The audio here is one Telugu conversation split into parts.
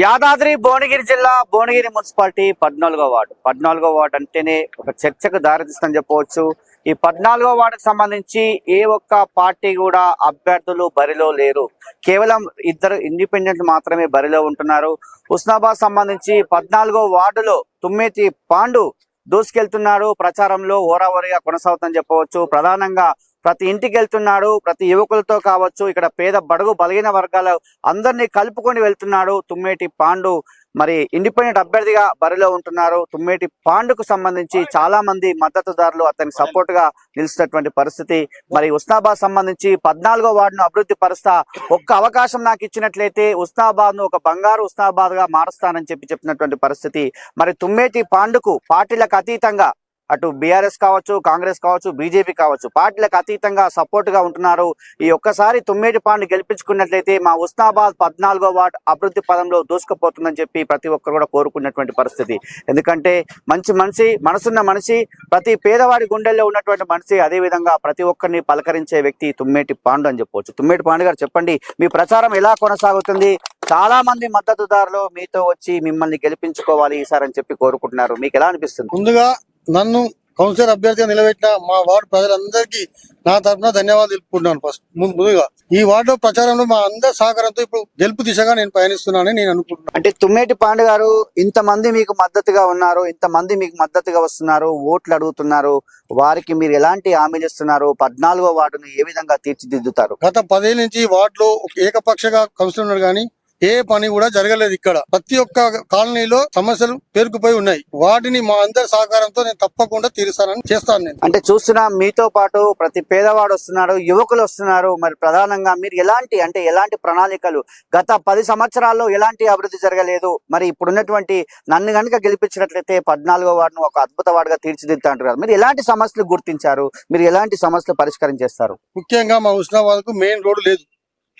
యాదాద్రి భువనగిరి జిల్లా భువనగిరి మున్సిపాలిటీ 14వ వార్డు 14వ వార్డు అంటేనే ఒక చర్చకు దారితీస్తుందని చెప్పవచ్చు. ఈ 14వ వార్డుకు సంబంధించి ఏ ఒక్క పార్టీ కూడా అభ్యర్థులు బరిలో లేరు. కేవలం ఇద్దరు ఇండిపెండెంట్ మాత్రమే బరిలో ఉంటున్నారు. హుస్నాబాద్ సంబంధించి 14వ వార్డులో తుమ్మేటి పాండు దూసుకెళ్తున్నాడు. ప్రచారంలో హోరాహోరీగా కొనసాగుతుందని చెప్పవచ్చు. ప్రధానంగా ప్రతి ఇంటికి వెళ్తున్నాడు. ప్రతి యువకులతో కావచ్చు, ఇక్కడ పేద బడుగు బలహీన వర్గాల అందరినీ కలుపుకొని వెళ్తున్నాడు తుమ్మేటి పాండు. మరి ఇండిపెండెంట్ అభ్యర్థిగా బరిలో ఉంటున్నారు. తుమ్మేటి పాండుకు సంబంధించి చాలా మంది మద్దతుదారులు అతనికి సపోర్ట్ గా నిలుస్తున్నటువంటి పరిస్థితి. మరి హుస్నాబాద్ సంబంధించి 14వ వార్డును అభివృద్ధి పరుస్తా, ఒక్క అవకాశం నాకు ఇచ్చినట్లయితే హుస్నాబాద్ ను ఒక బంగారు హుస్నాబాద్ గా మారుస్తానని చెప్పినటువంటి పరిస్థితి. మరి తుమ్మేటి పాండుకు పార్టీలకు అతీతంగా అటు బీఆర్ఎస్ కావచ్చు, కాంగ్రెస్ కావచ్చు, బీజేపీ కావచ్చు, పార్టీలకు అతీతంగా సపోర్ట్ గా ఉంటున్నారు. ఈ ఒక్కసారి తుమ్మేటి పాండు గెలిపించుకున్నట్లయితే మా హుస్నాబాద్ 14వ వార్డు అభివృద్ధి పదంలో దూసుకుపోతుందని చెప్పి ప్రతి ఒక్కరు కూడా కోరుకున్నటువంటి పరిస్థితి. ఎందుకంటే మంచి మనసున్న మనిషి, ప్రతి పేదవాడి గుండెల్లో ఉన్నటువంటి మనిషి, అదే విధంగా ప్రతి ఒక్కరిని పలకరించే వ్యక్తి తుమ్మేటి పాండు అని చెప్పవచ్చు. తుమ్మేటి పాండు గారు, చెప్పండి, మీ ప్రచారం ఎలా కొనసాగుతుంది? చాలా మంది మద్దతుదారులు మీతో వచ్చి మిమ్మల్ని గెలిపించుకోవాలి ఈసారి అని చెప్పి కోరుకుంటున్నారు. మీకు ఎలా అనిపిస్తుంది? ముందుగా నన్ను కౌన్సిలర్ అభ్యర్థిగా నిలబెట్టిన మా వార్డు ప్రజలందరికీ నా తరఫున ధన్యవాదాలు తెలుపుకుంటున్నాను. ఫస్ట్ ముందుగా ఈ వార్డు ప్రచారంలో మా అందరి సహకారంతో ఇప్పుడు గెలుపు దిశగా నేను పయనిస్తున్నానని నేను అనుకుంటున్నాను. అంటే తుమ్మేటి పాండు గారు, ఇంతమంది మీకు మద్దతుగా ఉన్నారు, ఇంతమంది మీకు మద్దతుగా వస్తున్నారు, ఓట్లు అడుగుతున్నారు, వారికి మీరు ఎలాంటి హామీలు ఇస్తున్నారు? 14వ వార్డును ఏ విధంగా తీర్చిదిద్దుతారు? గత 10 ఏళ్ళ నుంచి వార్డులో ఏకపక్షగా కౌన్సిలర్ ఉన్నారు కానీ ఏ పని కూడా జరగలేదు. ఇక్కడ ప్రతి ఒక్క కాలనీలో సమస్యలు పేరుకుపోయి ఉన్నాయి. వాటిని మా అందరి సహకారంతో నేను తప్పకుండా తీరుస్తానని చేస్తాను. నేను అంటే చూస్తున్నా, మీతో పాటు ప్రతి పేదవాడు వస్తున్నారు, యువకులు వస్తున్నారు. మరి ప్రధానంగా మీరు ఎలాంటి ప్రణాళికలు? గత 10 సంవత్సరాల్లో ఎలాంటి అభివృద్ధి జరగలేదు. మరి ఇప్పుడున్నటువంటి నన్ను కనుక గెలిపించినట్లయితే 14వ వార్డును ఒక అద్భుత వార్డుగా తీర్చిదిద్దా అంటారు. మీరు ఎలాంటి సమస్యలు గుర్తించారు? మీరు ఎలాంటి సమస్యలు పరిష్కారం చేస్తారు? ముఖ్యంగా మా హుస్నాబాద్ కు మెయిన్ రోడ్డు లేదు.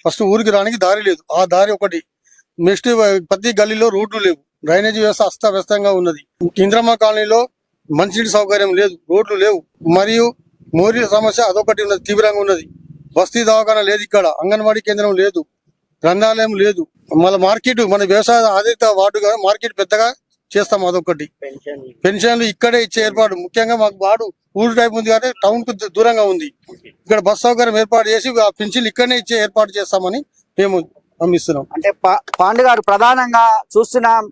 ఫస్ట్ ఊరికి రానికి దారి లేదు. ఆ దారి ఒకటి. నెక్స్ట్ ప్రతి గల్లీలో రోడ్లు లేవు. డ్రైనేజీ వ్యవస్థ అస్తవ్యస్తంగా ఉన్నది. ఇంద్రమ్మ కాలనీలో మంచినీటి సౌకర్యం లేదు, రోడ్లు లేవు. మరియు మోరీ సమస్య అదొకటి ఉన్నది, తీవ్రంగా ఉన్నది. బస్తీ దవాఖానా లేదు ఇక్కడ, అంగన్వాడీ కేంద్రం లేదు, గ్రంథాలయం లేదు. మళ్ళీ మార్కెట్, మన వ్యవసాయ ఆధారిత వార్డుగా మార్కెట్ పెద్దగా చేస్తాం. అదొకటి. పెన్షన్లు ఇక్కడే ఇచ్చే ఏర్పాటు. ముఖ్యంగా మాకు వార్డు ఊరు టైప్ ఉంది కాబట్టి టౌన్ కు దూరంగా ఉంది. ఇక్కడ బస్ సౌకర్యం ఏర్పాటు చేసి ఆ పెన్షన్లు ఇక్కడనే ఇచ్చే ఏర్పాటు చేస్తామని మేము నమ్మిస్తున్నాం. అంటే పాండు గారు, ప్రధానంగా చూస్తున్నాం,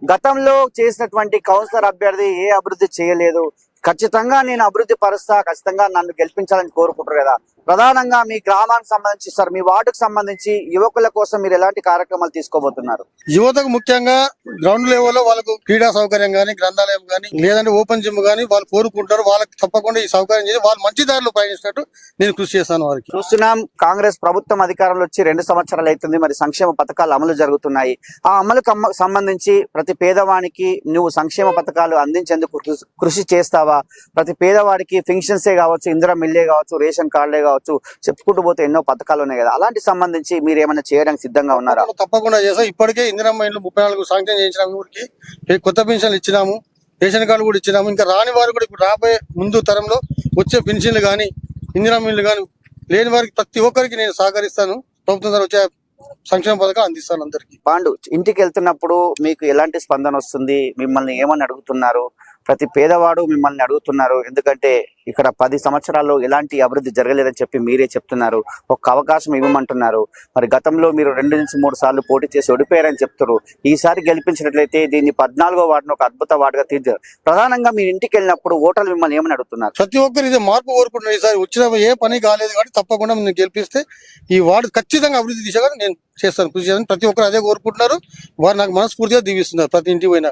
గతంలో చేసినటువంటి కౌన్సిలర్ అభ్యర్థి ఏ అభివృద్ధి చేయలేదు. ఖచ్చితంగా నేను అభివృద్ధి పరుస్తా, ఖచ్చితంగా నన్ను గెలిపించాలని కోరుకుంటారు కదా. ప్రధానంగా మీ గ్రామానికి సంబంధించి, సార్ మీ వార్డుకు సంబంధించి యువకుల కోసం మీరు ఎలాంటి కార్యక్రమాలు తీసుకోబోతున్నారు? యువతకు ముఖ్యంగా గ్రౌండ్ లెవెల్లో వాళ్ళకు క్రీడా సౌకర్యం గానీ, గ్రంథాలయం గానీ, లేదంటే ఓపెన్ జిమ్ గానీ వాళ్ళు కోరుకుంటారు. వాళ్ళకి తప్పకుండా ఈ సౌకర్యం చేసి వాళ్ళు మంచి దారిలో పయనిస్తున్నట్టు నేను కృషి చేస్తాను. వారికి చూస్తున్నాం, కాంగ్రెస్ ప్రభుత్వం అధికారంలో వచ్చి 2 సంవత్సరాలు అవుతుంది. మరి సంక్షేమ పథకాలు అమలు జరుగుతున్నాయి. ఆ అమలుకు సంబంధించి ప్రతి పేదవానికి నువ్వు సంక్షేమ పథకాలు అందించేందుకు కృషి చేస్తావా? ప్రతి పేదవాడికి పెన్షన్సే కావచ్చు, ఇందిరా మిల్లే కావచ్చు, రేషన్ కార్డులే కావచ్చు, చెప్పుకుంటూ పోతే ఎన్నో పథకాలు ఉన్నాయి కదా. అలాంటి సంబంధించి మీరు ఏమైనా చేయడానికి సిద్ధంగా ఉన్నారా? తప్పకుండా చేస్తాం. ఇప్పటికే ఇందిరమ్మ ఇండ్లు 34 శాంక్షన్ చేయించినాము. ఊరికి కొత్త పెన్షన్లు ఇచ్చినాము, రేషన్ కార్డు కూడా ఇచ్చినాము. ఇంకా రాని వారు కూడా ఇప్పుడు రాబోయే ముందు తరంలో వచ్చే పెన్షన్లు కానీ, ఇందిరమ్మ ఇండ్లు కానీ లేని వారికి ప్రతి ఒక్కరికి నేను సహకరిస్తాను. ప్రభుత్వం ద్వారా వచ్చే సంక్షేమ పథకాలు అందిస్తాను అందరికి. పాండు, ఇంటికి వెళ్తున్నప్పుడు మీకు ఎలాంటి స్పందన వస్తుంది? మిమ్మల్ని ఏమని అడుగుతున్నారు? ప్రతి పేదవాడు మిమ్మల్ని అడుగుతున్నారు. ఎందుకంటే ఇక్కడ 10 సంవత్సరాల్లో ఎలాంటి అభివృద్ధి జరగలేదని చెప్పి మీరే చెప్తున్నారు. ఒక్క అవకాశం ఇవ్వమంటున్నారు. మరి గతంలో మీరు 2 నుంచి 3 సార్లు పోటీ చేసి ఓడిపోయారని చెప్తారు. ఈసారి గెలిపించినట్లయితే దీన్ని 14వ వార్డును ఒక అద్భుత వార్డుగా తీర్చారు. ప్రధానంగా మీరు ఇంటికి వెళ్ళినప్పుడు ఓటర్లు మిమ్మల్ని ఏమని అడుగుతున్నారు? ప్రతి ఒక్కరు ఇదే మార్పు కోరుకుంటున్నారు. ఈసారి వచ్చిన ఏ పని కాలేదు కానీ తప్పకుండా నేను గెలిపిస్తే ఈ వార్డు ఖచ్చితంగా అభివృద్ధి దిశగా నేను చేస్తాను, కృషి చేస్తాను. ప్రతి ఒక్కరు అదే కోరుకుంటున్నారు. వారు నాకు మనస్ఫూర్తిగా దీవిస్తున్నారు. ప్రతి ఇంటికి పోయినా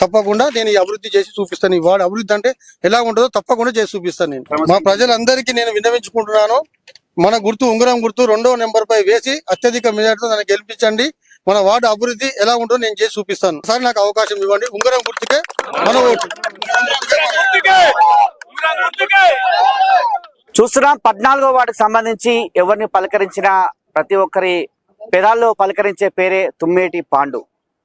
తప్పకుండా నేను ఈ అభివృద్ధి చేసి చూపిస్తాను. ఈ వార్డు అభివృద్ధి అంటే ఎలా ఉంటుందో తప్పకుండా చేసి చూపిస్తాను. నేను మా ప్రజలందరికీ నేను విన్నవించుకుంటున్నాను, మన గుర్తు ఉంగరం గుర్తు 2వ నెంబర్ పై వేసి అత్యధిక మెజార్టీతో నన్ను గెలిపించండి. మన వార్డు అభివృద్ధి ఎలా ఉంటుందో నేను చేసి చూపిస్తాను. సార్ నాకు అవకాశం ఇవ్వండి. ఉంగరం గుర్తుకే మన ఓటు. చూస్తున్నాం, 14వ వార్డుకు సంబంధించి ఎవరిని పలకరించినా ప్రతి ఒక్కరి పెదాల్లో పలకరించే పేరే తుమ్మేటి పాండు.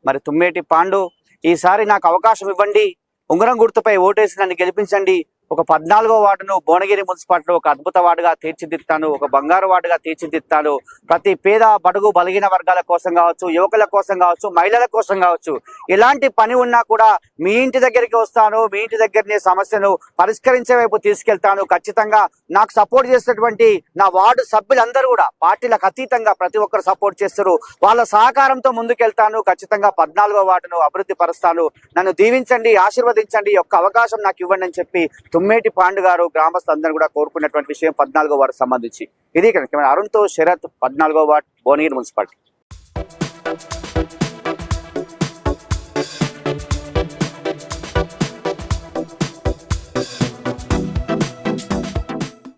మరి తుమ్మేటి పాండు, ఈసారి నాకు అవకాశం ఇవ్వండి, ఉంగరం గుర్తుపై ఓటేసి నన్ను గెలిపించండి, ఒక 14వ వార్డును భువనగిరి మున్సిపాలిటీలో ఒక అద్భుత వార్డుగా తీర్చిదిద్దాను, ఒక బంగారు వార్డుగా తీర్చిదిద్దాను. ప్రతి పేద బడుగు బలిగిన వర్గాల కోసం కావచ్చు, యువకుల కోసం కావచ్చు, మహిళల కోసం కావచ్చు, ఎలాంటి పని ఉన్నా కూడా మీ ఇంటి దగ్గరికి వస్తాను, మీ ఇంటి దగ్గరనే సమస్యను పరిష్కరించే వైపు తీసుకెళ్తాను. ఖచ్చితంగా నాకు సపోర్ట్ చేసేటువంటి నా వార్డు సభ్యులందరూ కూడా పార్టీలకు అతీతంగా ప్రతి ఒక్కరు సపోర్ట్ చేస్తారు. వాళ్ళ సహకారంతో ముందుకెళ్తాను. ఖచ్చితంగా 14వ వార్డును అభివృద్ధి పరుస్తాను. నన్ను దీవించండి, ఆశీర్వదించండి, ఈ యొక్క అవకాశం నాకు ఇవ్వండి అని చెప్పి తుమ్మేటి పాండు గారు గ్రామస్తులందరూ కూడా కోరుకున్నటువంటి విషయం 14వ వార్డు సంబంధించి. ఇది కనుక అరుణ్తో శరత్, 14వ వార్డు, భువనగిరి మున్సిపాలిటీ.